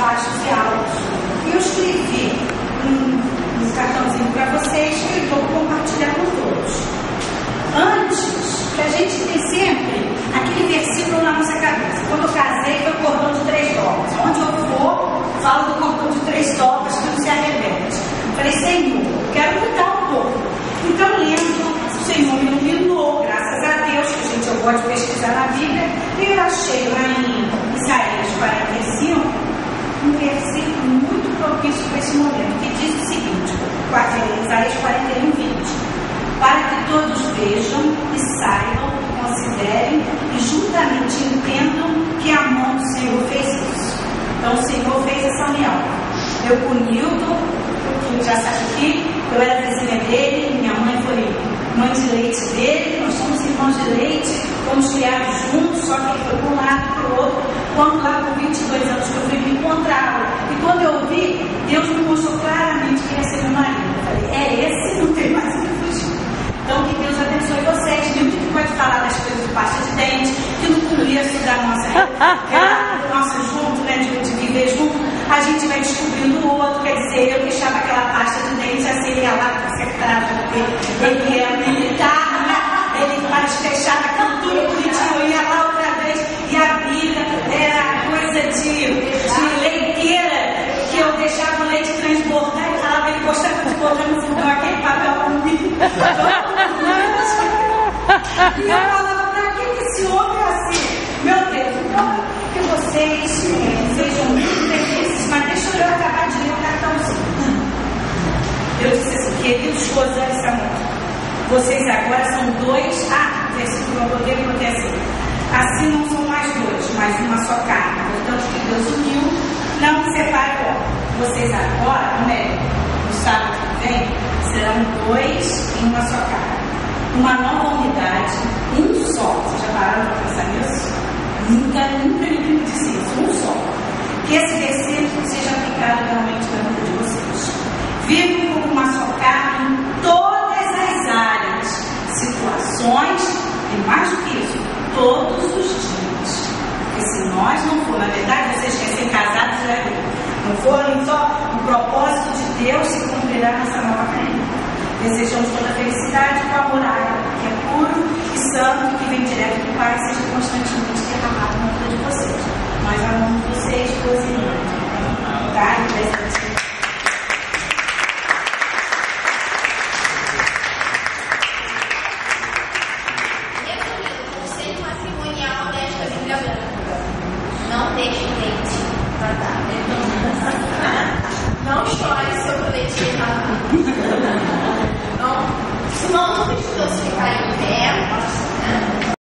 baixos e altos. E eu escrevi um cartãozinho para vocês que eu vou compartilhar com todos. Antes, que a gente tem sempre aquele versículo na nossa cabeça. Quando eu casei, foi o cordão de 3 dobras. Onde eu for, falo do cordão de 3 dobras, que não se arrebente. Falei, Senhor, quero mudar um pouco. Então, lendo, o Senhor me iluminou, graças a Deus, que gente, eu gosto de pesquisar na Bíblia, e eu achei lá em Isaías 45 um versículo muito propício para esse momento, que diz o seguinte, Isaías 41, 20. Para que todos vejam e saibam, considerem e juntamente entendam que a mão do Senhor fez isso. Então, o Senhor fez essa união. Eu com o Nilton, que já sabe aqui, eu era vizinha dele, minha mãe foi mãe de leite dele, nós somos irmãos de leite, fomos criados juntos, só que ele foi para um lado e para o outro. Quando lá com 22 anos que eu fui me encontrá-lo, e quando eu vi, Deus me mostrou claramente que ia ser meu marido. Eu falei, é esse, não tem mais o que fugir. Então, que Deus abençoe vocês. Nilton que pode falar das coisas de pasta de dente, que no começo da nossa junto, né, de viver junto, a gente vai descobrindo o outro. Quer dizer, eu deixava aquela pasta de dente, assim, ele ia lá para a secretária, ele ia militar, né? Ele fechava aquilo tudo bonitinho, eu ia lá outra vez, e a Bíblia era coisa de leiteira, que eu deixava o leite transbordar e falava, ele gostava de botar no fogão aquele papel comigo. E eu falava, pra que esse homem é assim? Meu Deus, então, que vocês sejam muito felizes, mas deixa eu acabar de ler o cartãozinho. Eu disse assim, queridos Rosana e Samuel, vocês agora são 2, versículo eu botei assim, assim não são mais 2, mas uma só carne, portanto que Deus uniu, não separa. Vocês agora, no sábado que vem, serão 2 em uma só carne. Uma nova unidade, um só. Vocês já pararam para pensar nisso? Nunca ninguém disse isso, um só. Que esse versículo seja aplicado realmente na vida de vocês. Vivam como uma só carne em todas as áreas, situações e mais do que isso, todos os dias. Porque se nós não for, na verdade, vocês recém-casados, não forem só o propósito de Deus, se cumprirá nessa nova carne. Desejamos toda a felicidade com o amor árabe, que é puro e santo, que vem direto do Pai, seja constantemente derramado na vida de vocês. Nós amamos vocês, duas irmãs. Tá? Conselho matrimonial desta Bíblia Branca. Não deixe o leite matar. Não chore sobre o leite errado. Não, vamos todos ficar em pé.